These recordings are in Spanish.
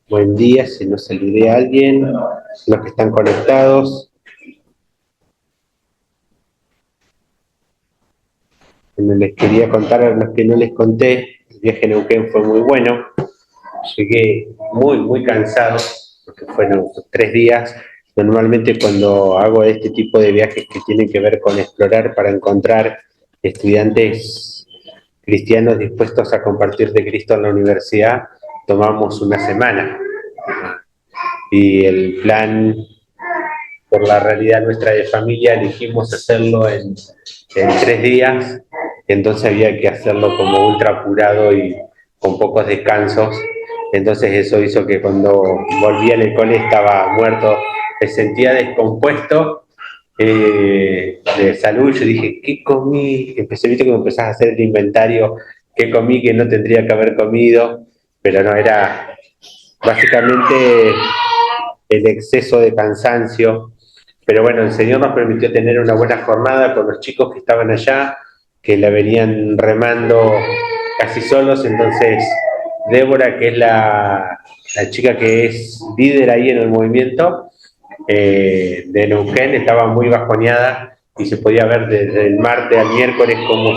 Buen día, si no saludé a alguien, los que están conectados. Bueno, les quería contar a los que no les conté, el viaje a Neuquén fue muy bueno. Llegué muy cansado, porque fueron 3 días. Normalmente cuando hago este tipo de viajes que tienen que ver con explorar para encontrar estudiantes cristianos dispuestos a compartir de Cristo en la universidad, tomamos una semana. Y el plan, por la realidad nuestra de familia, elegimos hacerlo en 3 días, entonces había que hacerlo como ultra apurado y con pocos descansos. Entonces eso hizo que cuando volví en el cole estaba muerto, me sentía descompuesto de salud. Yo dije, ¿qué comí? Empecé, viste, cuando empezás a hacer el inventario, ¿qué comí que no tendría que haber comido? Pero no, era básicamente el exceso de cansancio. Pero bueno, el Señor nos permitió tener una buena jornada con los chicos que estaban allá, que la venían remando casi solos. Entonces Débora, que es la chica que es líder ahí en el movimiento de Neuquén, estaba muy bajoneada y se podía ver desde el martes al miércoles como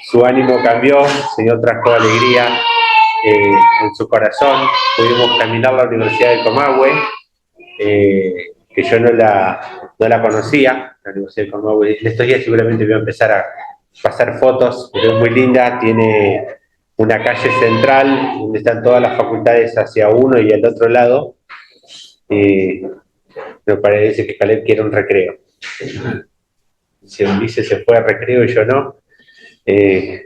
su ánimo cambió. El Señor trajo alegría en su corazón. Pudimos caminar a la Universidad de Comahue, que yo no la conocía, la Universidad de Comahue. En estos días seguramente voy a empezar a pasar fotos, pero es muy linda. Tiene una calle central donde están todas las facultades hacia uno y al otro lado. Me parece que Caleb quiere un recreo. Si Ulises se fue a recreo y yo no. Eh,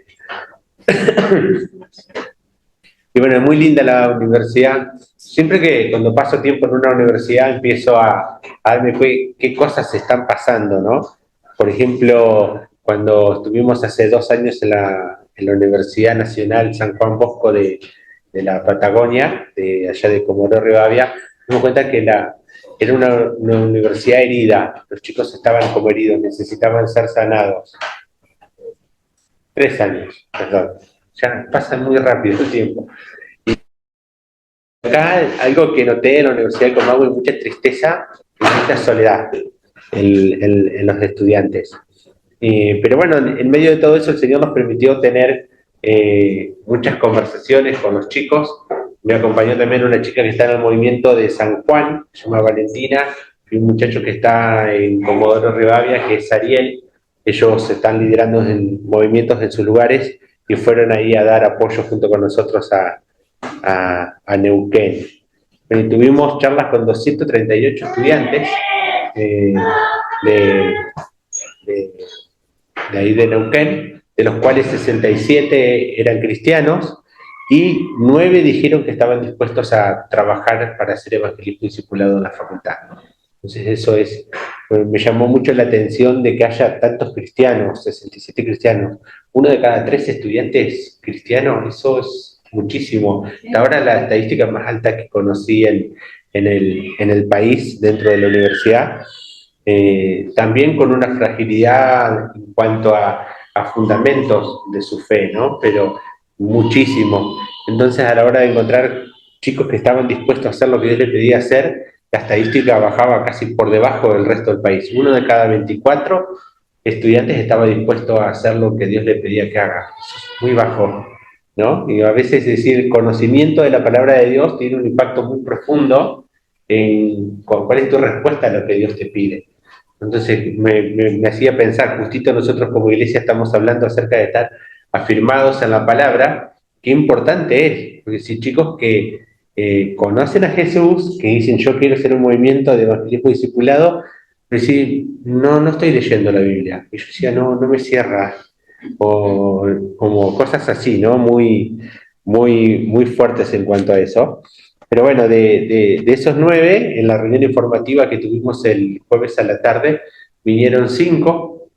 Y bueno, es muy linda la universidad. Siempre que cuando paso tiempo en una universidad empiezo a darme cuenta qué cosas se están pasando, ¿no? Por ejemplo, cuando estuvimos hace 2 años en la Universidad Nacional San Juan Bosco de la Patagonia, de allá de Comodoro Rivadavia, me di cuenta que era una universidad herida. Los chicos estaban como heridos, necesitaban ser sanados. 3 años, perdón. Ya pasa muy rápido el tiempo. Acá algo que noté en la Universidad de Comahue, mucha tristeza y mucha soledad en los estudiantes. Pero bueno, en medio de todo eso el Señor nos permitió tener muchas conversaciones con los chicos. Me acompañó también una chica que está en el movimiento de San Juan, se llama Valentina, y un muchacho que está en Comodoro Rivadavia, que es Ariel. Ellos están liderando en movimientos en sus lugares y fueron ahí a dar apoyo junto con nosotros a Neuquén. Tuvimos charlas con 238 estudiantes eh, de, de, de ahí de Neuquén, de los cuales 67 eran cristianos y 9 dijeron que estaban dispuestos a trabajar para hacer evangelismo discipulado en la facultad. Entonces eso me llamó mucho la atención de que haya tantos cristianos, 67 cristianos, 1 de cada 3 estudiantes cristianos. Eso es muchísimo. Hasta ahora la estadística más alta que conocí en el país dentro de la universidad. También con una fragilidad en cuanto a fundamentos de su fe, ¿no? Pero muchísimo. Entonces, a la hora de encontrar chicos que estaban dispuestos a hacer lo que Dios les pedía hacer, la estadística bajaba casi por debajo del resto del país. 1 de cada 24 estudiantes estaba dispuesto a hacer lo que Dios le pedía que haga. Eso es muy bajo, ¿no? Y a veces decir, el conocimiento de la palabra de Dios tiene un impacto muy profundo en cuál es tu respuesta a lo que Dios te pide. Entonces me hacía pensar, justito nosotros como iglesia estamos hablando acerca de estar afirmados en la palabra, qué importante es, porque si chicos que conocen a Jesús, que dicen yo quiero hacer un movimiento de evangelismo discipulado, decir, no estoy leyendo la Biblia, y yo decía, no me cierra, o como cosas así, ¿no? Muy fuertes en cuanto a eso. Pero bueno, de esos 9, en la reunión informativa que tuvimos el jueves a la tarde, vinieron 5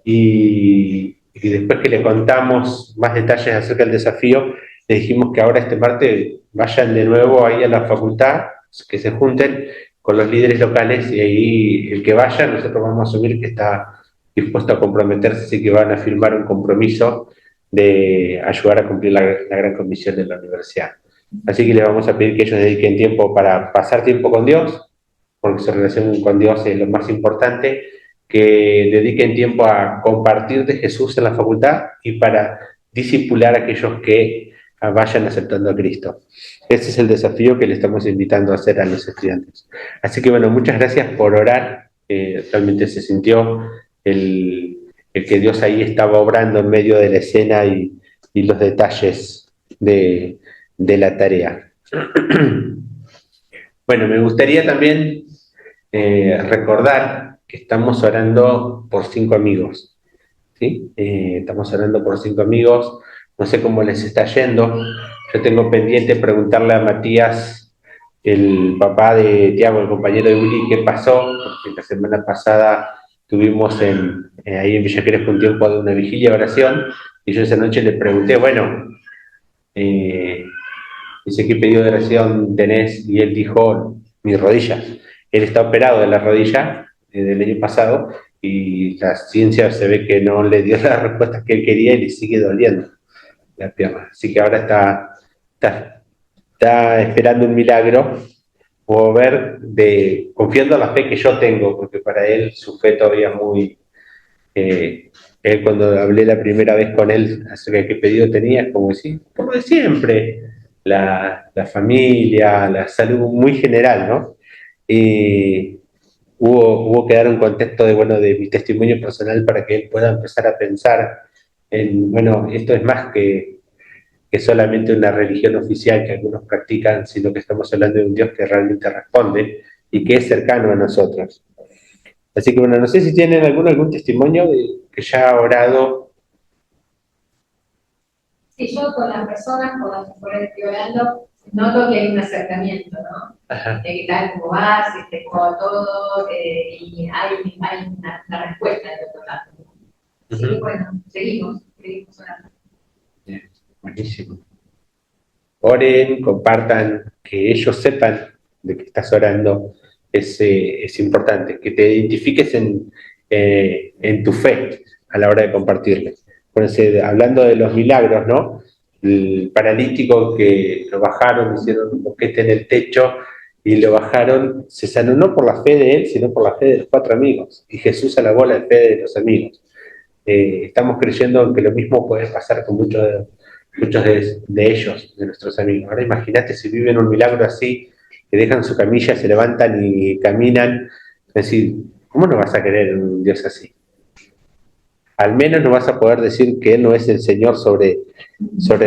y después que le contamos más detalles acerca del desafío, le dijimos que ahora este martes vayan de nuevo ahí a la facultad, que se junten con los líderes locales y ahí el que vaya, nosotros vamos a asumir que está dispuesto a comprometerse y que van a firmar un compromiso de ayudar a cumplir la gran comisión de la universidad. Así que les vamos a pedir que ellos dediquen tiempo para pasar tiempo con Dios, porque su relación con Dios es lo más importante, que dediquen tiempo a compartir de Jesús en la facultad y para discipular a aquellos que vayan aceptando a Cristo. Ese es el desafío que le estamos invitando a hacer a los estudiantes. Así que bueno, muchas gracias por orar. Realmente se sintió el que Dios ahí estaba obrando en medio de la escena y los detalles de la tarea. Bueno, me gustaría también recordar que estamos orando por 5 amigos, ¿sí? Estamos orando por 5 amigos, no sé cómo les está yendo. Yo tengo pendiente preguntarle a Matías, el papá de Tiago, el compañero de Uri, qué pasó, porque la semana pasada tuvimos ahí en Villa Crespo un tiempo de una vigilia de oración, y yo esa noche le pregunté, bueno, eh, dice, ¿qué pedido de oración tenés? Y él dijo, mis rodillas. Él está operado de la rodilla del año pasado y la ciencia se ve que no le dio las respuestas que él quería y le sigue doliendo la pierna. Así que ahora está esperando un milagro o ver, confiando en la fe que yo tengo, porque para él su fe todavía es muy... él cuando hablé la primera vez con él acerca de qué pedido tenía, es como decir, como de siempre, la familia, la salud muy general, ¿no? Y hubo que dar un contexto de, bueno, de mi testimonio personal para que él pueda empezar a pensar en, bueno, esto es más que solamente una religión oficial que algunos practican, sino que estamos hablando de un Dios que realmente responde y que es cercano a nosotros. Así que bueno, no sé si tienen algún testimonio de que ya ha orado. Sí, yo con las personas con las que estoy hablando, noto que hay un acercamiento, ¿no? Ajá. De qué tal, cómo vas, cómo va todo, y hay una respuesta del otro lado. Así que bueno, seguimos orando. Bien, buenísimo. Oren, compartan, que ellos sepan de que estás orando, es importante, que te identifiques en tu fe a la hora de compartirles. Bueno, hablando de los milagros, ¿no? El paralítico que lo bajaron, hicieron un boquete en el techo y lo bajaron, se sanó no por la fe de él, sino por la fe de los 4 amigos. Y Jesús alabó la fe de los amigos. Estamos creyendo que lo mismo puede pasar con muchos de ellos, de nuestros amigos. Ahora imagínate si viven un milagro así, que dejan su camilla, se levantan y caminan. Es decir, ¿cómo no vas a querer en un Dios así? Al menos no vas a poder decir que Él no es el Señor sobre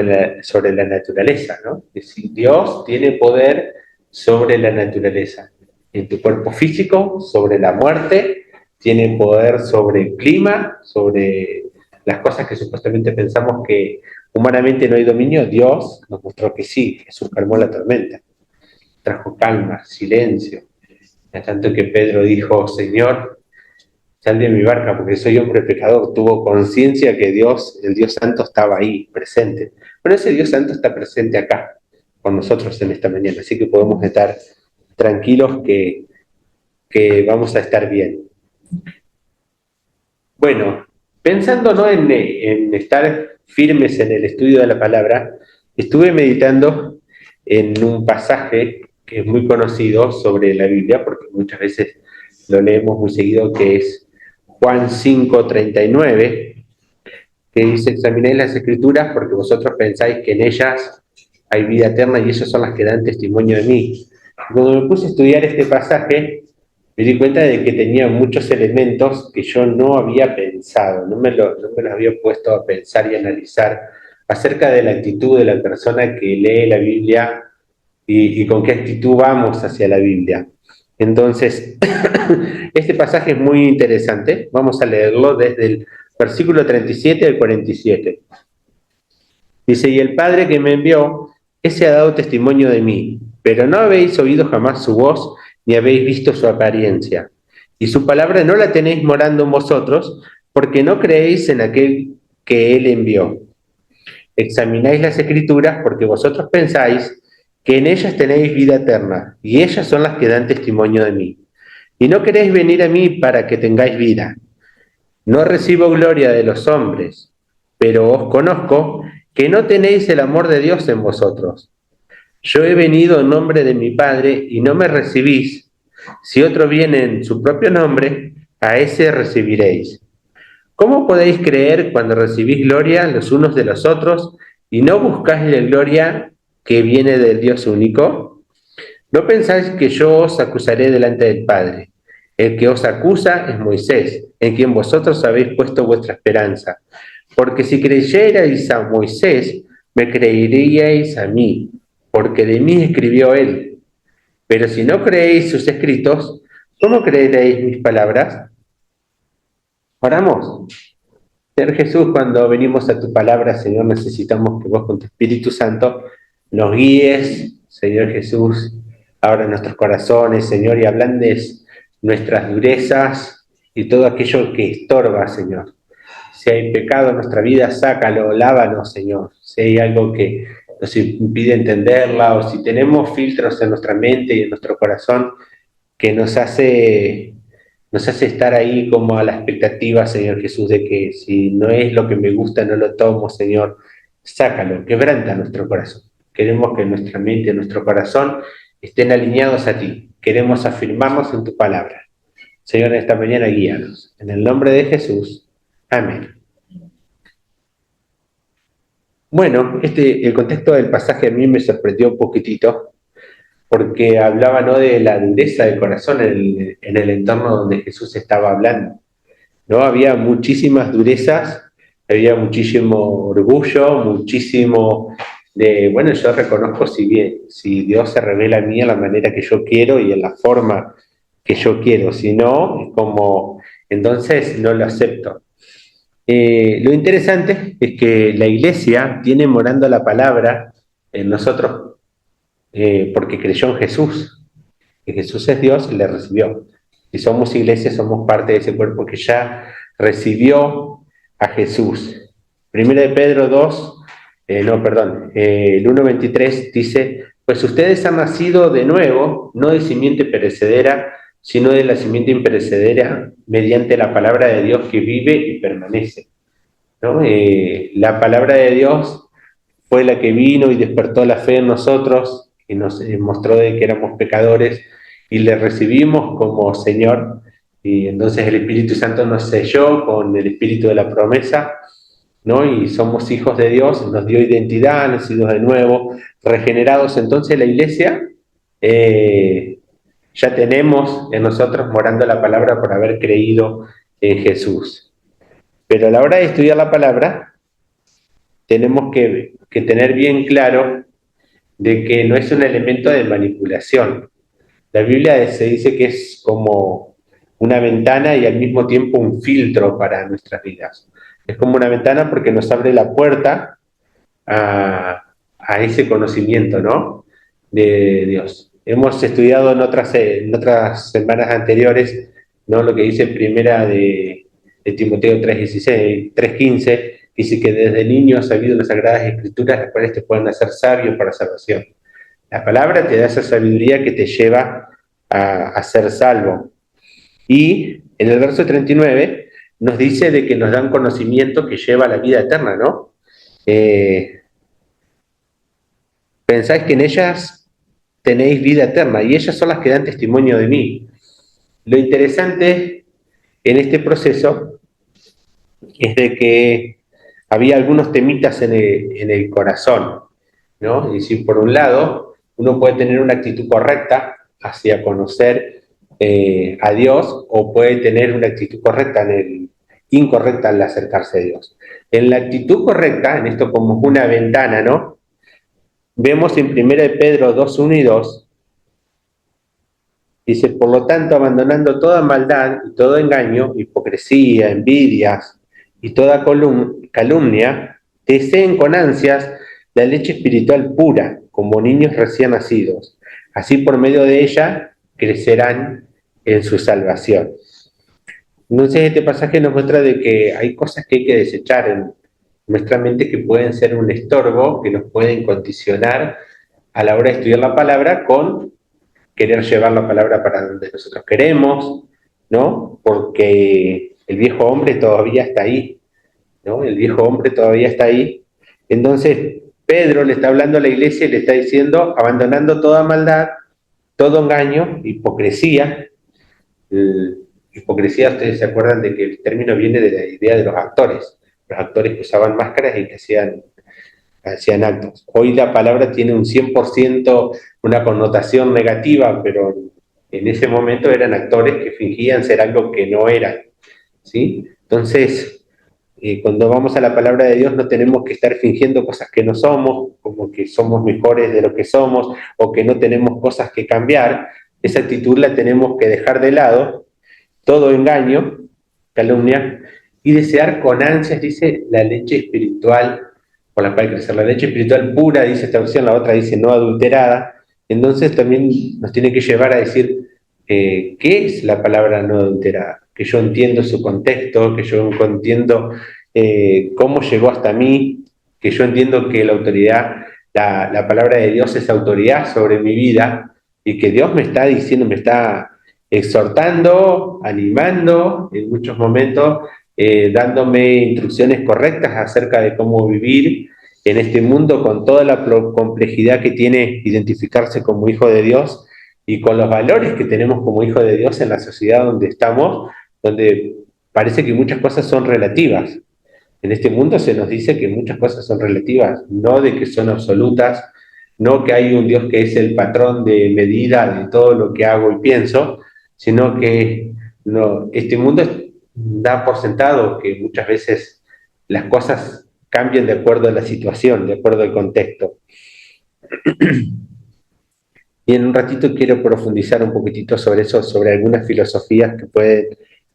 la naturaleza, ¿no? Es decir, Dios tiene poder sobre la naturaleza. En tu cuerpo físico, sobre la muerte, tiene poder sobre el clima, sobre las cosas que supuestamente pensamos que humanamente no hay dominio. Dios nos mostró que sí. Jesús calmó la tormenta, trajo calma, silencio. A tanto que Pedro dijo, Señor, sal de mi barca porque soy hombre pecador. Tuvo conciencia que Dios, el Dios Santo, estaba ahí, presente. Pero ese Dios Santo está presente acá, con nosotros en esta mañana. Así que podemos estar tranquilos que vamos a estar bien. Bueno, pensando, ¿no?, en estar firmes en el estudio de la palabra, estuve meditando en un pasaje que es muy conocido sobre la Biblia, porque muchas veces lo leemos muy seguido, que es Juan 5:39, que dice, examinéis las escrituras porque vosotros pensáis que en ellas hay vida eterna y ellas son las que dan testimonio de mí. Cuando me puse a estudiar este pasaje, me di cuenta de que tenía muchos elementos que yo no había pensado, no me los había puesto a pensar y analizar acerca de la actitud de la persona que lee la Biblia y con qué actitud vamos hacia la Biblia. Entonces, este pasaje es muy interesante. Vamos a leerlo desde el versículo 37 al 47. Dice, y el Padre que me envió, ese ha dado testimonio de mí, pero no habéis oído jamás su voz, ni habéis visto su apariencia. Y su palabra no la tenéis morando en vosotros, porque no creéis en aquel que él envió. Examináis las escrituras, porque vosotros pensáis que en ellas tenéis vida eterna, y ellas son las que dan testimonio de mí. Y no queréis venir a mí para que tengáis vida. No recibo gloria de los hombres, pero os conozco que no tenéis el amor de Dios en vosotros. Yo he venido en nombre de mi Padre y no me recibís. Si otro viene en su propio nombre, a ese recibiréis. ¿Cómo podéis creer cuando recibís gloria los unos de los otros y no buscáis la gloria que viene del Dios único? ¿No pensáis que yo os acusaré delante del Padre? El que os acusa es Moisés, en quien vosotros habéis puesto vuestra esperanza. Porque si creyerais a Moisés, me creeríais a mí, porque de mí escribió él. Pero si no creéis sus escritos, ¿cómo creeréis mis palabras? Oramos. Señor Jesús, cuando venimos a tu palabra, Señor, necesitamos que vos con tu Espíritu Santo nos guíes, Señor Jesús, abra nuestros corazones, Señor, y ablandes nuestras durezas y todo aquello que estorba, Señor. Si hay pecado en nuestra vida, sácalo, lávanos, Señor. Si hay algo que nos impide entenderla o si tenemos filtros en nuestra mente y en nuestro corazón que nos hace estar ahí como a la expectativa, Señor Jesús, de que si no es lo que me gusta, no lo tomo, Señor. Sácalo, quebranta nuestro corazón. Queremos que nuestra mente y nuestro corazón estén alineados a ti. Queremos afirmarnos en tu palabra. Señor, esta mañana guíanos. En el nombre de Jesús. Amén. Bueno, el contexto del pasaje a mí me sorprendió un poquitito, porque hablaba, ¿no?, de la dureza del corazón en el entorno donde Jesús estaba hablando, ¿no? Había muchísimas durezas, había muchísimo orgullo, muchísimo de, bueno, yo reconozco si Dios se revela a mí en la manera que yo quiero y en la forma que yo quiero, si no, es como, entonces no lo acepto. Lo interesante es que la iglesia tiene morando la palabra en nosotros, porque creyó en Jesús, que Jesús es Dios y le recibió. Si somos iglesia, somos parte de ese cuerpo que ya recibió a Jesús. Primera de Pedro 2, el 1:23 dice, pues ustedes han nacido de nuevo, no de simiente perecedera, sino de la simiente imperecedera, mediante la palabra de Dios que vive y permanece, ¿no? La palabra de Dios fue la que vino y despertó la fe en nosotros y nos mostró de que éramos pecadores y le recibimos como Señor. Y entonces el Espíritu Santo nos selló con el Espíritu de la promesa, ¿no? Y somos hijos de Dios, nos dio identidad, nacidos de nuevo, regenerados. Entonces la iglesia, ya tenemos en nosotros morando la palabra por haber creído en Jesús. Pero a la hora de estudiar la palabra, tenemos que tener bien claro de que no es un elemento de manipulación. La Biblia se dice que es como una ventana y al mismo tiempo un filtro para nuestras vidas. Es como una ventana porque nos abre la puerta a ese conocimiento, ¿no?, de Dios. Hemos estudiado en otras semanas anteriores, ¿no?, lo que dice primera de Timoteo 3:16, 3:15, dice que desde niño has sabido las Sagradas Escrituras, las cuales te pueden hacer sabio para salvación. La palabra te da esa sabiduría que te lleva a ser salvo. Y en el verso 39 nos dice de que nos dan conocimiento que lleva a la vida eterna, ¿no? Pensáis que en ellas tenéis vida eterna y ellas son las que dan testimonio de mí. Lo interesante en este proceso es de que había algunos temitas en el corazón, ¿no? Es decir, por un lado, uno puede tener una actitud correcta hacia conocer a Dios, o puede tener una actitud incorrecta al acercarse a Dios. En la actitud correcta, en esto como una ventana, ¿no?, vemos en 1 Pedro 2:1 y 2, dice, por lo tanto, abandonando toda maldad y todo engaño, hipocresía, envidias y toda calumnia, deseen con ansias la leche espiritual pura, como niños recién nacidos. Así por medio de ella crecerán en su salvación. Entonces este pasaje nos muestra de que hay cosas que hay que desechar en nuestra mente que pueden ser un estorbo, que nos pueden condicionar a la hora de estudiar la palabra con querer llevar la palabra para donde nosotros queremos, ¿no? Porque el viejo hombre todavía está ahí, ¿no? El viejo hombre todavía está ahí. Entonces, Pedro le está hablando a la iglesia y le está diciendo, abandonando toda maldad, todo engaño, hipocresía. Hipocresía, ustedes se acuerdan de que el término viene de la idea de los actores que usaban máscaras y que hacían actos. Hoy la palabra tiene un 100% una connotación negativa, pero en ese momento eran actores que fingían ser algo que no eran, ¿sí? Entonces, cuando vamos a la palabra de Dios no tenemos que estar fingiendo cosas que no somos, como que somos mejores de lo que somos, o que no tenemos cosas que cambiar. Esa actitud la tenemos que dejar de lado, todo engaño, calumnia, y desear con ansias, dice, la leche espiritual por la cual crecer. La leche espiritual pura, dice esta versión, la otra dice no adulterada. Entonces también nos tiene que llevar a decir qué es la palabra no adulterada, que yo entiendo su contexto, que yo entiendo cómo llegó hasta mí, que yo entiendo que la autoridad, la palabra de Dios es autoridad sobre mi vida y que Dios me está diciendo, me está exhortando, animando en muchos momentos, dándome instrucciones correctas acerca de cómo vivir en este mundo con toda la complejidad que tiene identificarse como hijo de Dios y con los valores que tenemos como hijo de Dios en la sociedad donde estamos, donde parece que muchas cosas son relativas. En este mundo se nos dice que muchas cosas son relativas, no de que son absolutas, no que hay un Dios que es el patrón de medida de todo lo que hago y pienso, sino que no, este mundo da por sentado que muchas veces las cosas cambian de acuerdo a la situación, de acuerdo al contexto. Y en un ratito quiero profundizar un poquitito sobre eso, sobre algunas filosofías que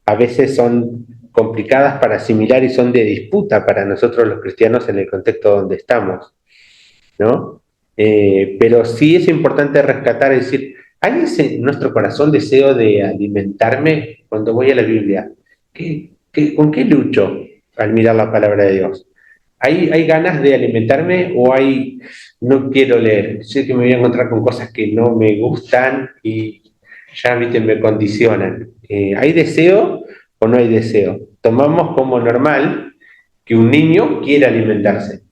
a veces son complicadas para asimilar y son de disputa para nosotros los cristianos en el contexto donde estamos, ¿no? Pero sí es importante rescatar, es decir, ¿hay en nuestro corazón deseo de alimentarme cuando voy a la Biblia? ¿Con qué lucho al mirar la palabra de Dios? ¿Hay ganas de alimentarme o no quiero leer? Sé que me voy a encontrar con cosas que no me gustan y ya, viste, me condicionan. ¿Hay deseo o no hay deseo? Tomamos como normal que un niño quiere alimentarse.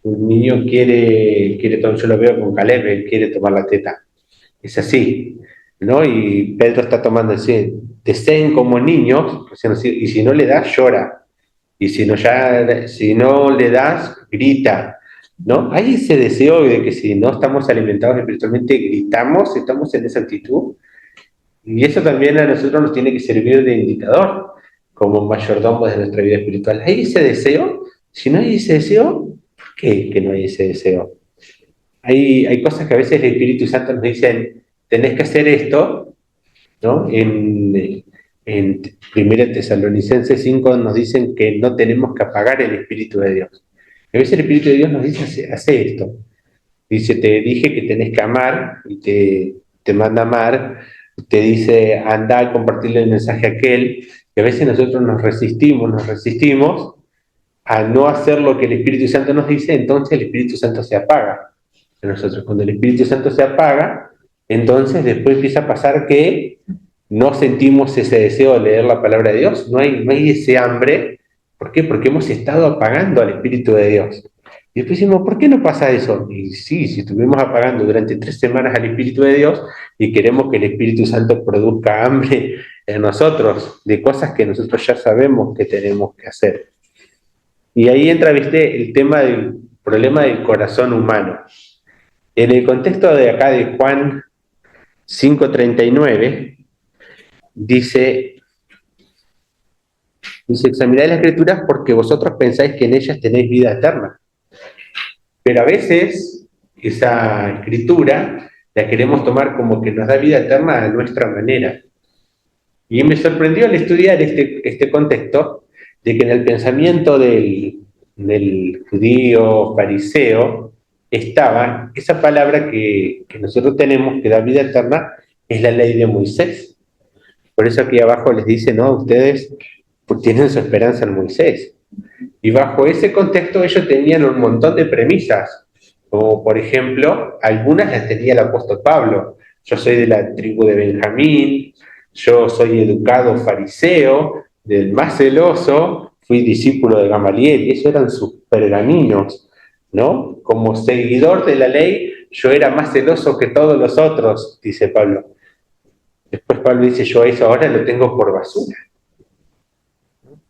Un niño yo lo veo con Caleb, él quiere tomar la teta. Es así, ¿no? Y Pedro está tomando así, deseen como niños, y si no le das, llora. Y si no le das, grita, ¿no? Hay ese deseo de que si no estamos alimentados espiritualmente, gritamos, estamos en esa actitud. Y eso también a nosotros nos tiene que servir de indicador, como mayordomos de nuestra vida espiritual. ¿Hay ese deseo? Si no hay ese deseo, ¿por qué que no hay ese deseo? Hay cosas que a veces el Espíritu Santo nos dice, tenés que hacer esto, ¿no? En 1 Tesalonicenses 5 nos dicen que no tenemos que apagar el Espíritu de Dios. A veces el Espíritu de Dios nos dice, hace esto. Dice, te dije que tenés que amar y te manda a amar. Te dice, anda a compartirle el mensaje a aquel. Y a veces nosotros nos resistimos a no hacer lo que el Espíritu Santo nos dice, entonces el Espíritu Santo se apaga. Nosotros, cuando el Espíritu Santo se apaga, entonces después empieza a pasar que no sentimos ese deseo de leer la palabra de Dios, no hay ese hambre. ¿Por qué? Porque hemos estado apagando al Espíritu de Dios. Y después decimos, ¿por qué no pasa eso? Y sí, si estuvimos apagando durante 3 semanas al Espíritu de Dios y queremos que el Espíritu Santo produzca hambre en nosotros de cosas que nosotros ya sabemos que tenemos que hacer. Y ahí entra, viste, el tema del problema del corazón humano. En el contexto de acá de Juan 5:39, dice, examinad las Escrituras porque vosotros pensáis que en ellas tenéis vida eterna. Pero a veces esa escritura la queremos tomar como que nos da vida eterna a nuestra manera. Y me sorprendió al estudiar este contexto de que en el pensamiento del judío fariseo estaba esa palabra que nosotros tenemos que da vida eterna, es la ley de Moisés. Por eso aquí abajo les dice, no, ustedes tienen su esperanza en Moisés. Y bajo ese contexto ellos tenían un montón de premisas, como por ejemplo, algunas las tenía el apóstol Pablo. Yo soy de la tribu de Benjamín, yo soy educado fariseo, del más celoso, fui discípulo de Gamaliel, y esos eran sus pergaminos, ¿no? Como seguidor de la ley, yo era más celoso que todos los otros, dice Pablo. Después Pablo dice, yo eso ahora lo tengo por basura.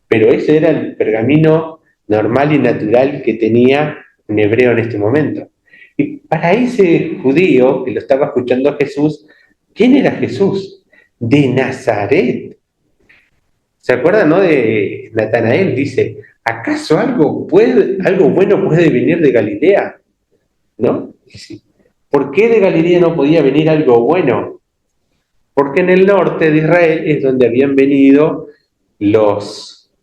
Pero ese era el pergamino normal y natural que tenía un hebreo en este momento. Y para ese judío que lo estaba escuchando a Jesús, ¿quién era Jesús? De Nazaret. ¿Se acuerdan, no? De Natanael dice, ¿acaso algo bueno puede venir de Galilea? ¿No? ¿Por qué de Galilea no podía venir algo bueno? Porque en el norte de Israel es donde habían venido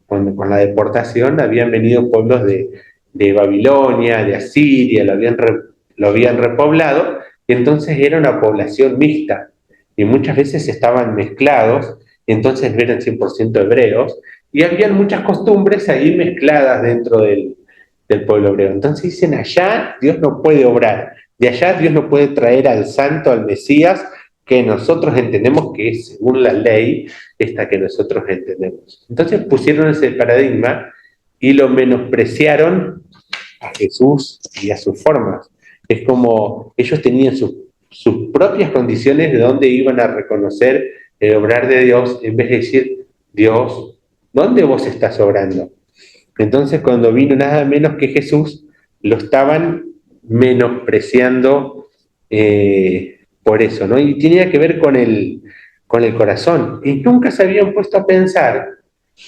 con la deportación, habían venido pueblos de Babilonia, de Asiria, lo habían repoblado, y entonces era una población mixta, y muchas veces estaban mezclados, y entonces no eran 100% hebreos, y habían muchas costumbres ahí mezcladas dentro del pueblo hebreo. Entonces dicen, allá Dios no puede obrar, de allá Dios no puede traer al santo, al Mesías, que nosotros entendemos que es según la ley esta que nosotros entendemos. Entonces pusieron ese paradigma y lo menospreciaron a Jesús y a sus formas. Es como ellos tenían sus propias condiciones de dónde iban a reconocer el obrar de Dios, en vez de decir, Dios, ¿dónde vos estás obrando? Entonces cuando vino nada menos que Jesús, lo estaban menospreciando por eso, ¿no? Y tenía que ver con el corazón. Y nunca se habían puesto a pensar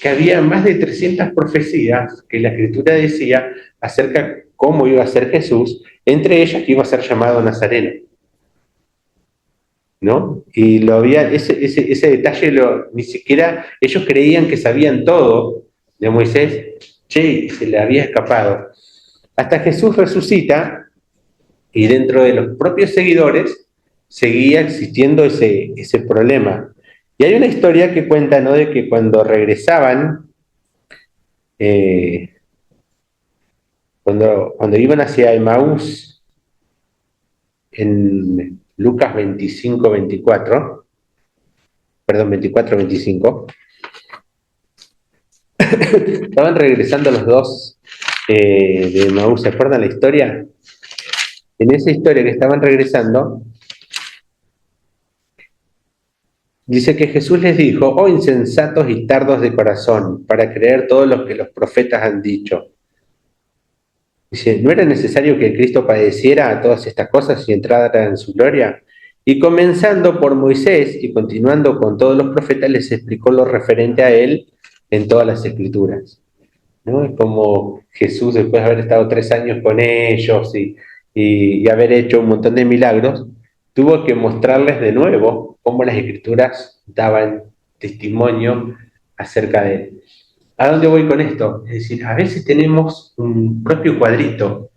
que había más de 300 profecías que la Escritura decía acerca de cómo iba a ser Jesús, entre ellas que iba a ser llamado Nazareno, ¿no? Y ese detalle ni siquiera ellos creían que sabían todo de Moisés, che, se le había escapado. Hasta Jesús resucita y dentro de los propios seguidores seguía existiendo ese problema. Y hay una historia que cuenta, ¿no?, de que cuando regresaban, cuando iban hacia Emaús, en Lucas 25, 24, perdón, 24, 25, estaban regresando los dos de Emaús, ¿se acuerdan la historia? En esa historia que estaban regresando, dice que Jesús les dijo, oh insensatos y tardos de corazón, para creer todo lo que los profetas han dicho. Dice, ¿no era necesario que el Cristo padeciera todas estas cosas y entrara en su gloria? Y comenzando por Moisés y continuando con todos los profetas, les explicó lo referente a él en todas las escrituras, ¿no? Es como Jesús, después de haber estado 3 años con ellos y haber hecho un montón de milagros, tuvo que mostrarles de nuevo cómo las escrituras daban testimonio acerca de él. ¿A dónde voy con esto? Es decir, a veces tenemos un propio cuadrito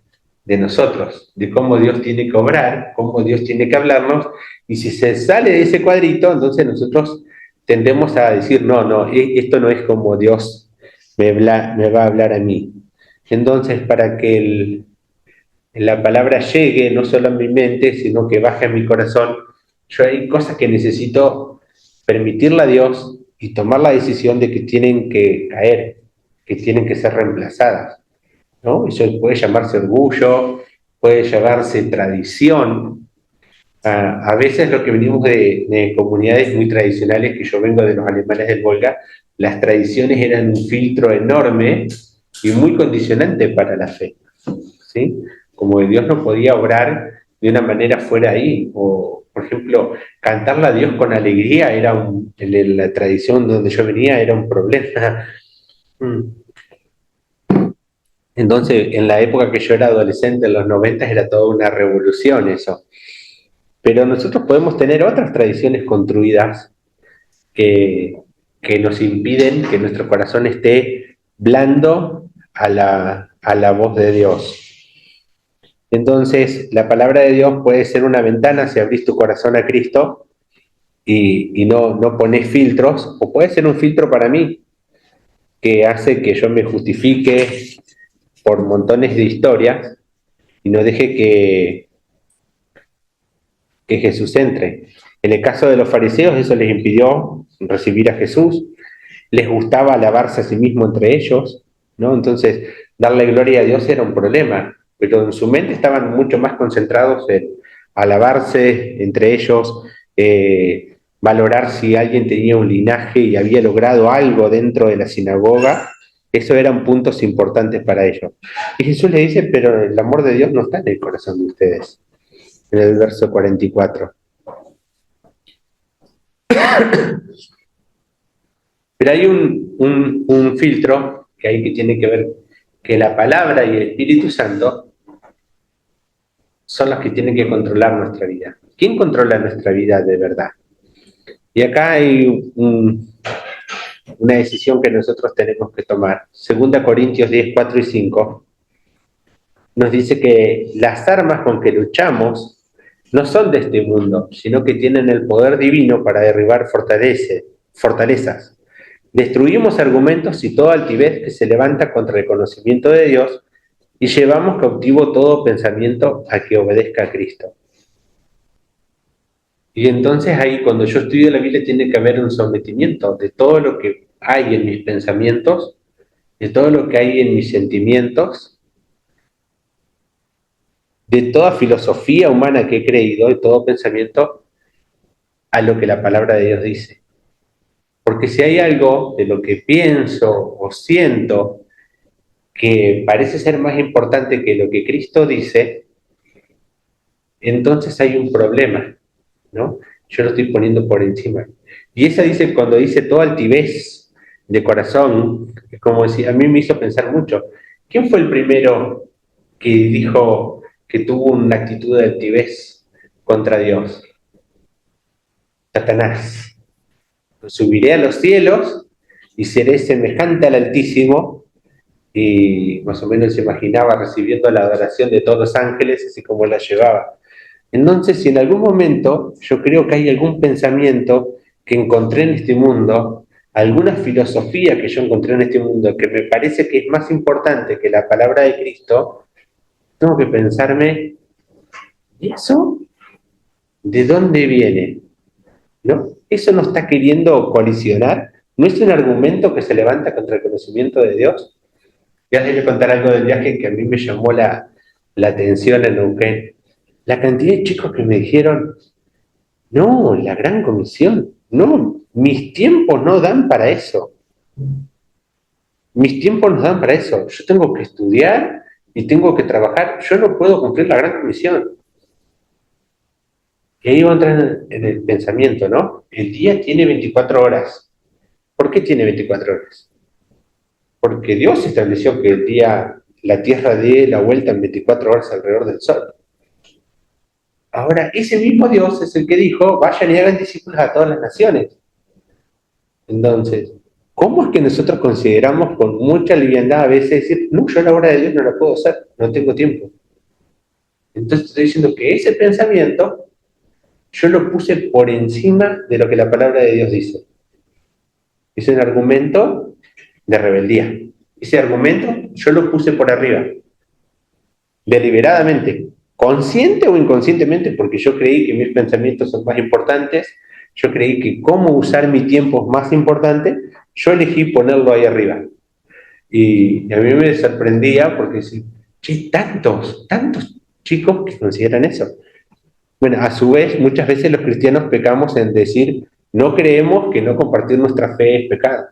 de nosotros, de cómo Dios tiene que obrar, cómo Dios tiene que hablarnos, y si se sale de ese cuadrito, entonces nosotros tendemos a decir, no, esto no es como Dios me va a hablar a mí. Entonces, para que la palabra llegue no solo a mi mente, sino que baje a mi corazón, yo hay cosas que necesito permitirle a Dios y tomar la decisión de que tienen que caer, que tienen que ser reemplazadas, ¿no? Eso puede llamarse orgullo, puede llamarse tradición. A veces lo que venimos de comunidades muy tradicionales, que yo vengo de los alemanes del Volga, las tradiciones eran un filtro enorme y muy condicionante para la fe, ¿sí? Como que Dios no podía obrar de una manera fuera ahí, o por ejemplo, cantarle a Dios con alegría en la tradición donde yo venía era un problema. Entonces, en la época que yo era adolescente, en los 90, era toda una revolución eso. Pero nosotros podemos tener otras tradiciones construidas que, que nos impiden que nuestro corazón esté blando a la voz de Dios. Entonces, la palabra de Dios puede ser una ventana si abrís tu corazón a Cristo y no pones filtros, o puede ser un filtro para mí que hace que yo me justifique por montones de historias y no deje que Jesús entre. En el caso de los fariseos, eso les impidió recibir a Jesús, les gustaba alabarse a sí mismo entre ellos, ¿no? Entonces, darle gloria a Dios era un problema. pero en su mente estaban mucho más concentrados en alabarse entre ellos, valorar si alguien tenía un linaje y había logrado algo dentro de la sinagoga. Eso eran puntos importantes para ellos. Y Jesús le dice, pero el amor de Dios no está en el corazón de ustedes, en el verso 44. Pero hay un filtro que hay que tiene que ver que la palabra y el Espíritu Santo son los que tienen que controlar nuestra vida. ¿Quién controla nuestra vida de verdad? Y acá hay una decisión que nosotros tenemos que tomar. 2 Corintios 10, 4 y 5 nos dice que las armas con que luchamos no son de este mundo, sino que tienen el poder divino para derribar fortalezas. Destruimos argumentos y toda altivez que se levanta contra el conocimiento de Dios y llevamos cautivo todo pensamiento a que obedezca a Cristo. Y entonces ahí cuando yo estudio la Biblia tiene que haber un sometimiento de todo lo que hay en mis pensamientos, de todo lo que hay en mis sentimientos, de toda filosofía humana que he creído, de todo pensamiento, a lo que la palabra de Dios dice. Porque si hay algo de lo que pienso o siento que parece ser más importante que lo que Cristo dice, entonces hay un problema, ¿no? Yo lo estoy poniendo por encima. Y esa dice, cuando dice toda altivez de corazón, es como decir, a mí me hizo pensar mucho. ¿Quién fue el primero que dijo que tuvo una actitud de altivez contra Dios? Satanás. Subiré a los cielos y seré semejante al Altísimo, y más o menos se imaginaba recibiendo la adoración de todos los ángeles, así como la llevaba. Entonces, si en algún momento yo creo que hay algún pensamiento que encontré en este mundo, alguna filosofía que yo encontré en este mundo que me parece que es más importante que la palabra de Cristo, tengo que pensarme, ¿y eso? ¿De dónde viene? ¿No? ¿Eso no está queriendo colisionar? ¿No es un argumento que se levanta contra el conocimiento de Dios? Ya les voy a contar algo del viaje que a mí me llamó la atención en Neuquén. La cantidad de chicos que me dijeron, no, la gran comisión, no, mis tiempos no dan para eso. Mis tiempos no dan para eso. Yo tengo que estudiar y tengo que trabajar. Yo no puedo cumplir la gran comisión. Y ahí va a entrar en el pensamiento, ¿no? El día tiene 24 horas. ¿Por qué tiene 24 horas? Porque Dios estableció que el día, la Tierra dé la vuelta en 24 horas alrededor del Sol. Ahora, ese mismo Dios es el que dijo, vayan y hagan discípulos a todas las naciones. Entonces, ¿cómo es que nosotros consideramos con mucha liviandad a veces decir, no, yo la obra de Dios no la puedo hacer, no tengo tiempo? Entonces estoy diciendo que ese pensamiento yo lo puse por encima de lo que la palabra de Dios dice. Es un argumento de rebeldía. Ese argumento yo lo puse por arriba, deliberadamente, consciente o inconscientemente, porque yo creí que mis pensamientos son más importantes, yo creí que cómo usar mi tiempo es más importante, yo elegí ponerlo ahí arriba. Y a mí me sorprendía porque sí, tantos chicos que consideran eso. Bueno, a su vez, muchas veces los cristianos pecamos en decir, no creemos que no compartir nuestra fe es pecado.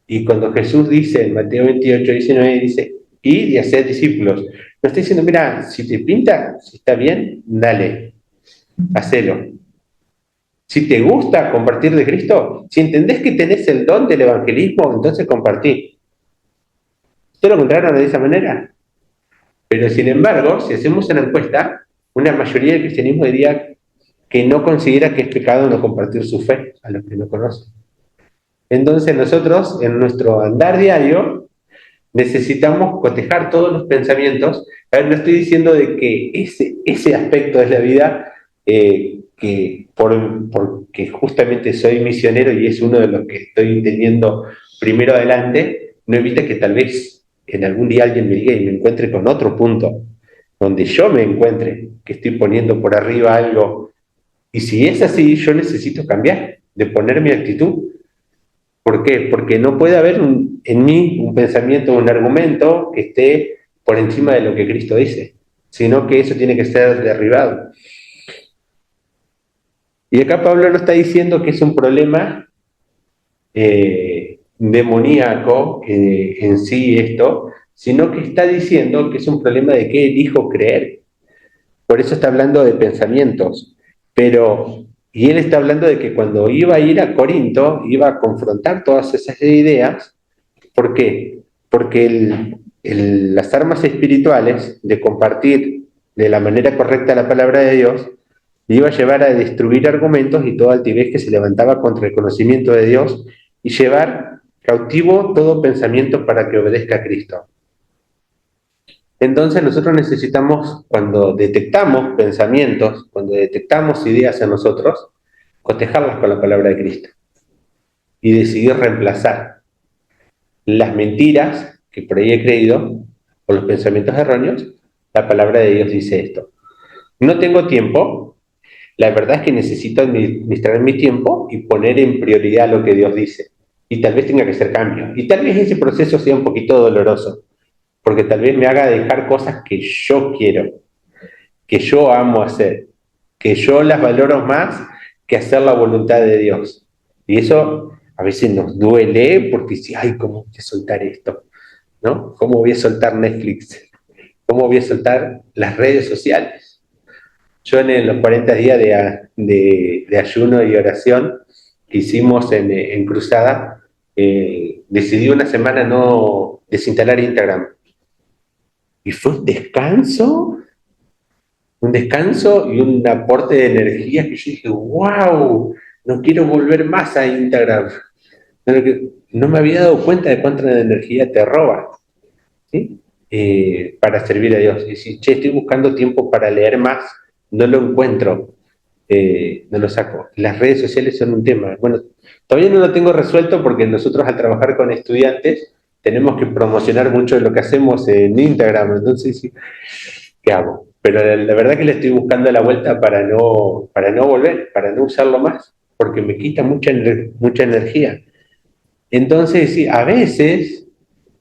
Y cuando Jesús dice en Mateo 28, 19, dice, id y haced discípulos, no está diciendo, mira, si te pinta, si está bien, dale, hacelo. Si te gusta compartir de Cristo, si entendés que tenés el don del evangelismo, entonces compartí. ¿Ustedes lo encontraron de esa manera? Pero sin embargo, si hacemos una encuesta, una mayoría del cristianismo diría que no considera que es pecado no compartir su fe a los que no conocen. Entonces nosotros, en nuestro andar diario, necesitamos cotejar todos los pensamientos. A ver, no estoy diciendo de que ese aspecto de la vida, que porque justamente soy misionero y es uno de los que estoy teniendo primero adelante, no evita que tal vez en algún día alguien me diga y me encuentre con otro punto, donde yo me encuentre, que estoy poniendo por arriba algo. Y si es así, yo necesito cambiar, de poner mi actitud. ¿Por qué? Porque no puede haber en mí un pensamiento, un argumento que esté por encima de lo que Cristo dice, sino que eso tiene que ser derribado. Y acá Pablo no está diciendo que es un problema demoníaco en sí esto, sino que está diciendo que es un problema de qué elijo creer. Por eso está hablando de pensamientos. Y él está hablando de que cuando iba a ir a Corinto, iba a confrontar todas esas ideas. ¿Por qué? Porque las armas espirituales de compartir de la manera correcta la palabra de Dios le iba a llevar a destruir argumentos y toda altivez que se levantaba contra el conocimiento de Dios y llevar cautivo todo pensamiento para que obedezca a Cristo. Entonces nosotros necesitamos, cuando detectamos pensamientos, cuando detectamos ideas en nosotros, cotejarlas con la palabra de Cristo y decidir reemplazar las mentiras que por ahí he creído o los pensamientos erróneos. La palabra de Dios dice esto: no tengo tiempo, la verdad es que necesito administrar mi tiempo y poner en prioridad lo que Dios dice, y tal vez tenga que hacer cambios, y tal vez ese proceso sea un poquito doloroso, porque tal vez me haga dejar cosas que yo quiero, que yo amo hacer, que yo las valoro más que hacer la voluntad de Dios. Y eso a veces nos duele porque dice, ay, ¿cómo voy a soltar esto? ¿No? ¿Cómo voy a soltar Netflix? ¿Cómo voy a soltar las redes sociales? Yo en los 40 días de ayuno y oración que hicimos en Cruzada, decidí una semana no desinstalar Instagram. Y fue un descanso y un aporte de energía que yo dije, wow, no quiero volver más a Instagram. No me había dado cuenta de cuánta energía te roba, ¿sí? Para servir a Dios. Y si, che, estoy buscando tiempo para leer más, no lo encuentro, no lo saco. Las redes sociales son un tema. Bueno, todavía no lo tengo resuelto porque nosotros al trabajar con estudiantes tenemos que promocionar mucho de lo que hacemos en Instagram, entonces sí, ¿qué hago? Pero la verdad que le estoy buscando la vuelta para no volver, para no usarlo más, porque me quita mucha energía. Entonces, sí, a veces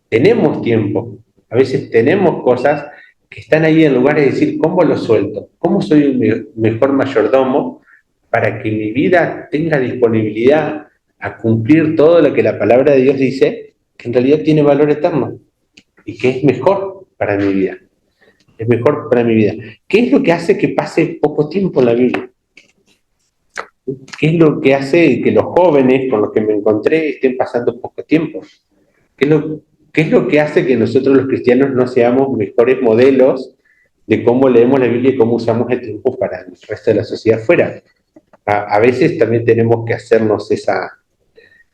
tenemos tiempo, a veces tenemos cosas que están ahí en lugar de decir, ¿cómo lo suelto? ¿Cómo soy un mejor mayordomo para que mi vida tenga disponibilidad a cumplir todo lo que la palabra de Dios dice, que en realidad tiene valor eterno y que es mejor para mi vida? Es mejor para mi vida. ¿Qué es lo que hace que pase poco tiempo en la Biblia? ¿Qué es lo que hace que los jóvenes con los que me encontré estén pasando poco tiempo? ¿Qué es qué es lo que hace que nosotros los cristianos no seamos mejores modelos de cómo leemos la Biblia y cómo usamos el tiempo para el resto de la sociedad fuera? A veces también tenemos que hacernos esa,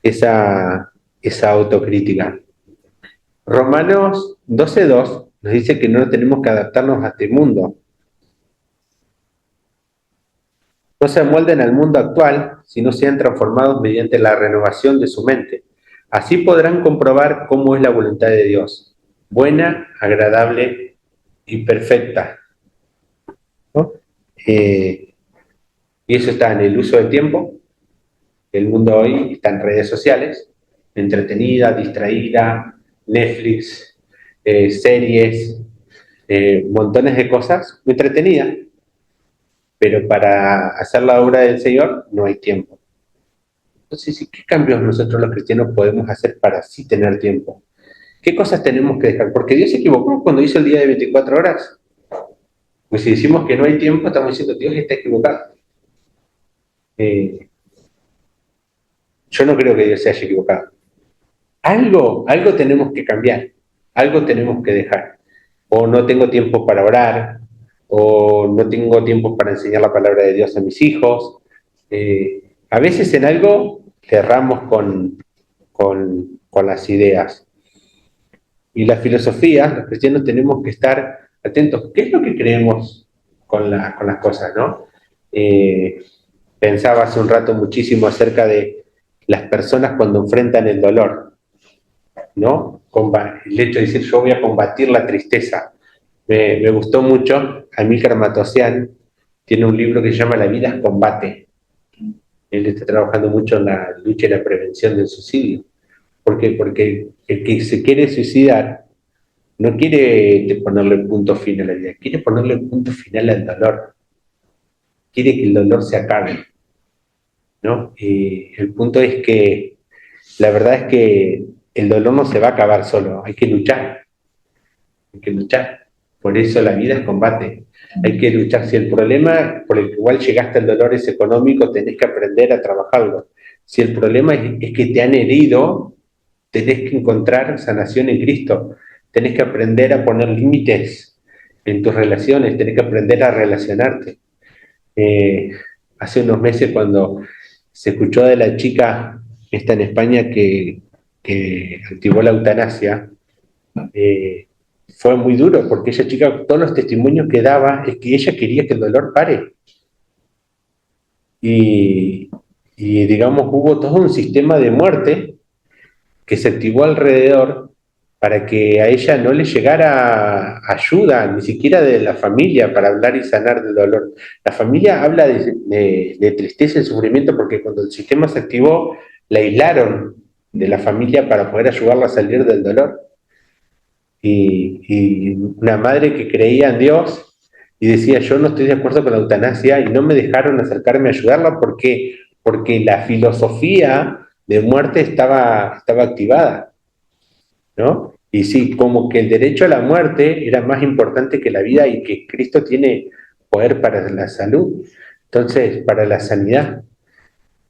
esa autocrítica. Romanos 12:2 nos dice que no tenemos que adaptarnos a este mundo. No se amolden al mundo actual, sino sean transformados mediante la renovación de su mente. Así podrán comprobar cómo es la voluntad de Dios, buena, agradable y perfecta, ¿no? Y eso está en el uso del tiempo. El mundo hoy está en redes sociales, entretenida, distraída, Netflix, series, montones de cosas, muy entretenida, pero para hacer la obra del Señor no hay tiempo. Entonces, ¿qué cambios nosotros los cristianos podemos hacer para sí tener tiempo? ¿Qué cosas tenemos que dejar? Porque Dios se equivocó cuando hizo el día de 24 horas. Pues si decimos que no hay tiempo, estamos diciendo Dios está equivocado. Yo no creo que Dios se haya equivocado. Algo tenemos que cambiar, algo tenemos que dejar. O no tengo tiempo para orar, o no tengo tiempo para enseñar la palabra de Dios a mis hijos. A veces en algo cerramos con las ideas. Y la filosofía, los cristianos tenemos que estar atentos. ¿Qué es lo que creemos con las cosas, no? Pensaba hace un rato muchísimo acerca de las personas cuando enfrentan el dolor, ¿no? El hecho de decir yo voy a combatir la tristeza. Me gustó mucho. Amílcar Matosian tiene un libro que se llama La vida es combate. Él está trabajando mucho en la lucha y la prevención del suicidio. ¿Por qué? Porque el que se quiere suicidar no quiere ponerle punto final a la vida, quiere ponerle punto final al dolor, quiere que el dolor se acabe, ¿no? Y el punto es que la verdad es que el dolor no se va a acabar solo, hay que luchar, hay que luchar. Por eso la vida es combate. Hay que luchar. Si el problema por el cual llegaste al dolor es económico, tenés que aprender a trabajarlo. Si el problema es que te han herido, tenés que encontrar sanación en Cristo. Tenés que aprender a poner límites en tus relaciones, tenés que aprender a relacionarte. Eh, Hace unos meses cuando se escuchó de la chica esta en España que activó la eutanasia, eh, fue muy duro porque esa chica, todos los testimonios que daba es que ella quería que el dolor pare. Y, y digamos, hubo todo un sistema de muerte que se activó alrededor para que a ella no le llegara ayuda, ni siquiera de la familia, para hablar y sanar del dolor. La familia habla de tristeza y sufrimiento porque cuando el sistema se activó, la aislaron de la familia para poder ayudarla a salir del dolor. Y una madre que creía en Dios y decía, yo no estoy de acuerdo con la eutanasia, y no me dejaron acercarme a ayudarla porque la filosofía de muerte estaba activada, ¿no? Y sí, como que el derecho a la muerte era más importante que la vida y que Cristo tiene poder para la salud, entonces, para la sanidad.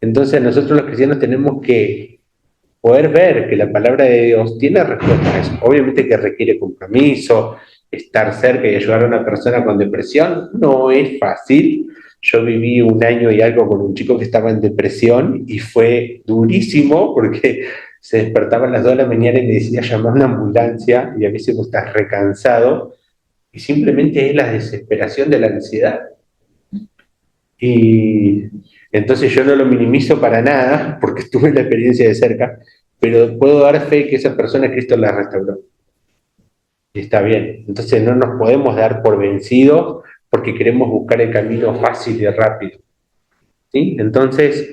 Entonces nosotros los cristianos tenemos que poder ver que la palabra de Dios tiene respuesta a eso. Obviamente que requiere compromiso, estar cerca y ayudar a una persona con depresión no es fácil. Yo viví un año y algo con un chico que estaba en depresión y fue durísimo porque se despertaba a las 2 de la mañana y me decía llamar a una ambulancia y a veces vos estás recansado y simplemente es la desesperación de la ansiedad. Y entonces yo no lo minimizo para nada porque tuve la experiencia de cerca, pero puedo dar fe que esa persona Cristo la restauró. Y está bien. Entonces no nos podemos dar por vencidos porque queremos buscar el camino fácil y rápido. ¿Sí? Entonces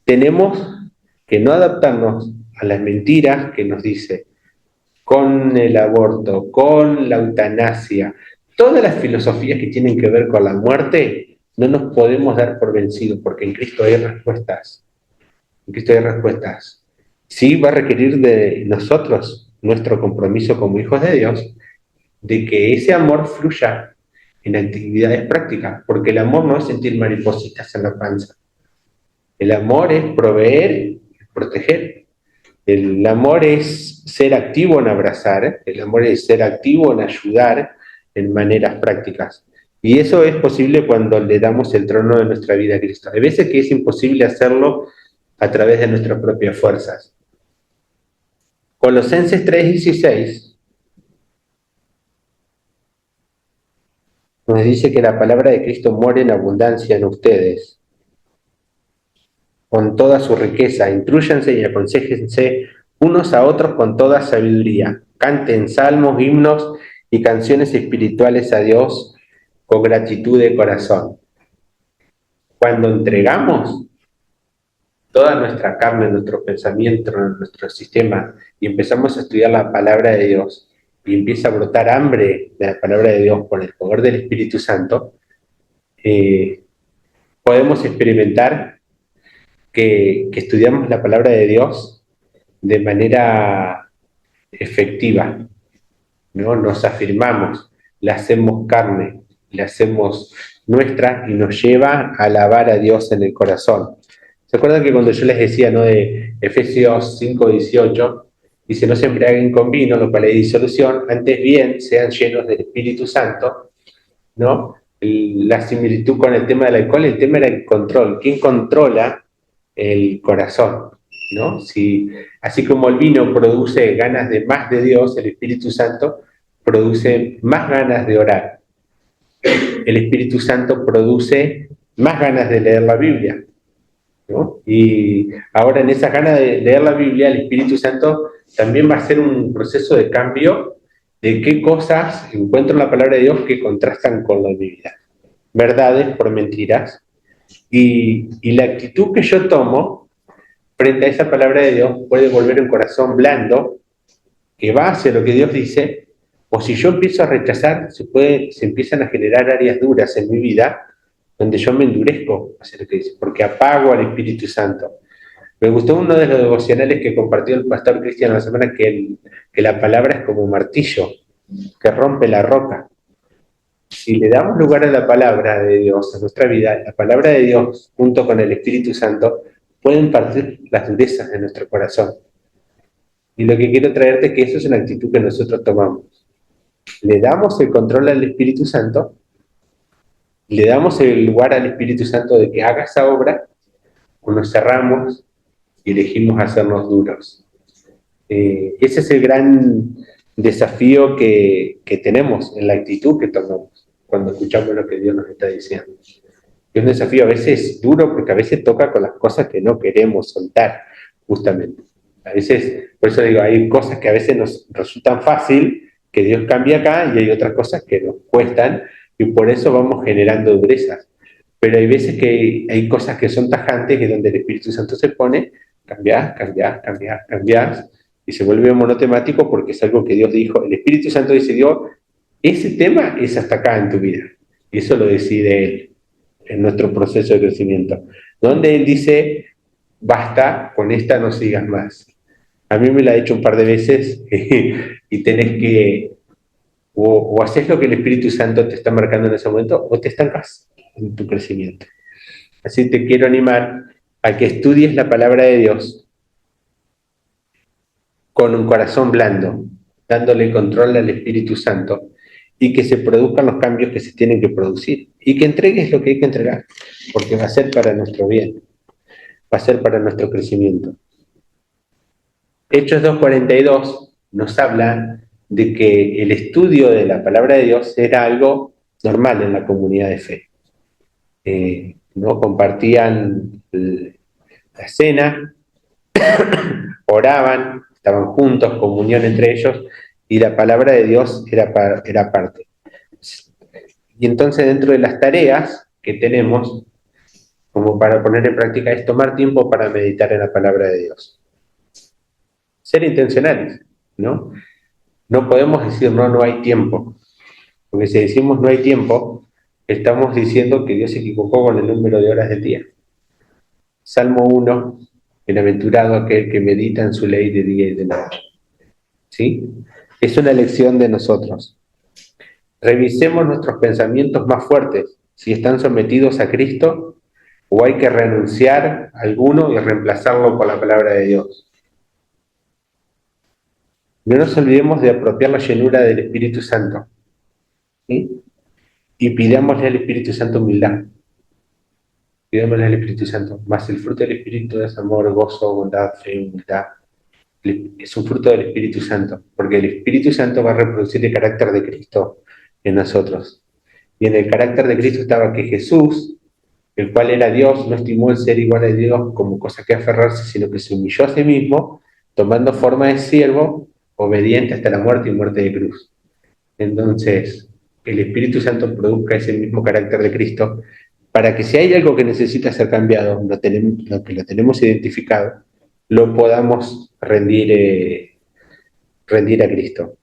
tenemos que no adaptarnos a las mentiras que nos dice con el aborto, con la eutanasia, todas las filosofías que tienen que ver con la muerte, no nos podemos dar por vencidos, porque en Cristo hay respuestas. En Cristo hay respuestas. Sí va a requerir de nosotros nuestro compromiso como hijos de Dios, de que ese amor fluya en actividades prácticas, porque el amor no es sentir maripositas en la panza. El amor es proveer y proteger. El amor es ser activo en abrazar, el amor es ser activo en ayudar en maneras prácticas. Y eso es posible cuando le damos el trono de nuestra vida a Cristo. Hay veces que es imposible hacerlo a través de nuestras propias fuerzas. Colosenses 3:16 nos dice que la palabra de Cristo mora en abundancia en ustedes, con toda su riqueza. Intrúyanse y aconséjense unos a otros con toda sabiduría. Canten salmos, himnos y canciones espirituales a Dios con gratitud de corazón. Cuando entregamos toda nuestra carne, nuestro pensamiento, nuestro sistema, y empezamos a estudiar la palabra de Dios, y empieza a brotar hambre de la palabra de Dios por el poder del Espíritu Santo, podemos experimentar que estudiamos la palabra de Dios de manera efectiva, ¿no? Nos afirmamos, la hacemos carne, la hacemos nuestra y nos lleva a alabar a Dios en el corazón. ¿Se acuerdan que cuando yo les decía, ¿no?, de Efesios 5:18, dice, no se embriaguen con vino, lo cual es disolución, antes bien sean llenos del Espíritu Santo, ¿no? La similitud con el tema del alcohol, el tema era el control. ¿Quién controla el corazón? ¿No? Si, así como el vino produce ganas de más de Dios, el Espíritu Santo produce más ganas de orar. El Espíritu Santo produce más ganas de leer la Biblia, ¿no? Y ahora en esa ganas de leer la Biblia, el Espíritu Santo también va a hacer un proceso de cambio de qué cosas encuentro en la palabra de Dios que contrastan con la Biblia. Verdades por mentiras. Y la actitud que yo tomo frente a esa palabra de Dios puede volver un corazón blando que va hacia lo que Dios dice, O si yo empiezo a rechazar, se empiezan a generar áreas duras en mi vida donde yo me endurezco, hacer lo que dice, porque apago al Espíritu Santo. Me gustó uno de los devocionales que compartió el pastor Cristian la semana, que la palabra es como un martillo, que rompe la roca. Si le damos lugar a la palabra de Dios en nuestra vida, la palabra de Dios junto con el Espíritu Santo pueden partir las durezas de nuestro corazón. Y lo que quiero traerte es que eso es una actitud que nosotros tomamos. Le damos el control al Espíritu Santo, le damos el lugar al Espíritu Santo de que haga esa obra, o nos cerramos y elegimos hacernos duros. Ese es el gran desafío que tenemos en la actitud que tomamos cuando escuchamos lo que Dios nos está diciendo. Es un desafío a veces duro porque a veces toca con las cosas que no queremos soltar, justamente. A veces, por eso digo, hay cosas que a veces nos resultan fácil, que Dios cambia acá, y hay otras cosas que nos cuestan, y por eso vamos generando durezas. Pero hay veces que hay cosas que son tajantes, y donde el Espíritu Santo se pone, cambiar, y se vuelve monotemático porque es algo que Dios dijo. El Espíritu Santo decidió, ese tema es hasta acá en tu vida, y eso lo decide Él en nuestro proceso de crecimiento, donde Él dice, basta, con esta no sigas más. A mí me la ha hecho un par de veces y tenés que, o haces lo que el Espíritu Santo te está marcando en ese momento, o te estancas en tu crecimiento. Así te quiero animar a que estudies la palabra de Dios con un corazón blando, dándole control al Espíritu Santo, y que se produzcan los cambios que se tienen que producir, y que entregues lo que hay que entregar, porque va a ser para nuestro bien, va a ser para nuestro crecimiento. Hechos 2:42 nos habla de que el estudio de la palabra de Dios era algo normal en la comunidad de fe. No compartían la cena, oraban, estaban juntos, comunión entre ellos, y la palabra de Dios era parte. Y entonces, dentro de las tareas que tenemos, como para poner en práctica, es tomar tiempo para meditar en la palabra de Dios. Ser intencionales, ¿no? No podemos decir no hay tiempo, porque si decimos no hay tiempo, estamos diciendo que Dios se equivocó con el número de horas del día. Salmo 1, bienaventurado aquel que medita en su ley de día y de noche. ¿Sí? Es una lección de nosotros. Revisemos nuestros pensamientos más fuertes, si están sometidos a Cristo, o hay que renunciar a alguno y reemplazarlo por la palabra de Dios. No nos olvidemos de apropiar la llenura del Espíritu Santo, ¿sí? Y pidámosle al Espíritu Santo humildad. Pidámosle al Espíritu Santo. Más el fruto del Espíritu es amor, gozo, bondad, fe, humildad. Es un fruto del Espíritu Santo, porque el Espíritu Santo va a reproducir el carácter de Cristo en nosotros. Y en el carácter de Cristo estaba que Jesús, el cual era Dios, no estimó el ser igual a Dios como cosa que aferrarse, sino que se humilló a sí mismo, tomando forma de siervo, obediente hasta la muerte y muerte de cruz. Entonces, el Espíritu Santo produzca ese mismo carácter de Cristo, para que si hay algo que necesita ser cambiado, lo que lo tenemos identificado, lo podamos rendir a Cristo.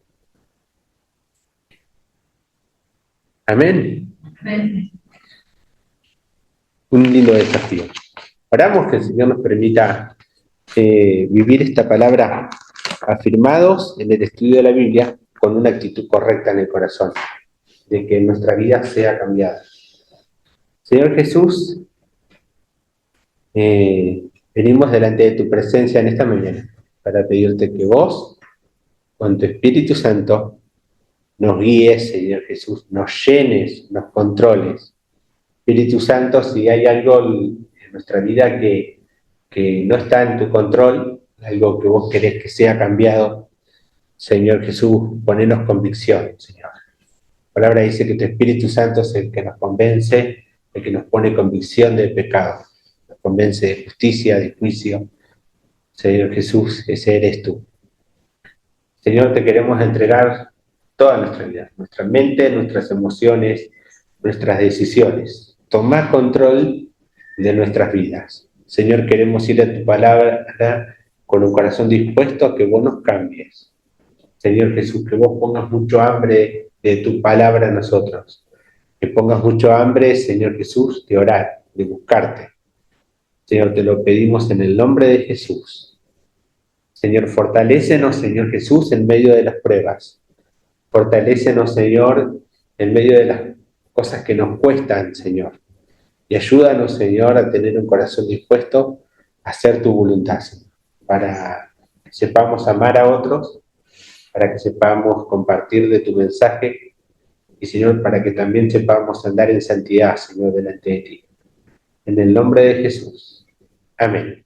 Amén. Amén. Un lindo desafío. Oramos que el Señor nos permita vivir esta palabra afirmados en el estudio de la Biblia con una actitud correcta en el corazón, de que nuestra vida sea cambiada. Señor Jesús, venimos delante de tu presencia en esta mañana para pedirte que vos, con tu Espíritu Santo, nos guíes, Señor Jesús, nos llenes, nos controles. Espíritu Santo, si hay algo en nuestra vida que no está en tu control, algo que vos querés que sea cambiado, Señor Jesús, ponenos convicción, Señor. La palabra dice que tu Espíritu Santo es el que nos convence, el que nos pone convicción del pecado, nos convence de justicia, de juicio. Señor Jesús, ese eres tú. Señor, te queremos entregar toda nuestra vida, nuestra mente, nuestras emociones, nuestras decisiones. Toma control de nuestras vidas. Señor, queremos ir a tu palabra con un corazón dispuesto a que vos nos cambies. Señor Jesús, que vos pongas mucho hambre de tu palabra en nosotros. Que pongas mucho hambre, Señor Jesús, de orar, de buscarte. Señor, te lo pedimos en el nombre de Jesús. Señor, fortalécenos, Señor Jesús, en medio de las pruebas. Fortalécenos, Señor, en medio de las cosas que nos cuestan, Señor. Y ayúdanos, Señor, a tener un corazón dispuesto a hacer tu voluntad, Señor, para que sepamos amar a otros, para que sepamos compartir de tu mensaje y, Señor, para que también sepamos andar en santidad, Señor, delante de ti. En el nombre de Jesús. Amén.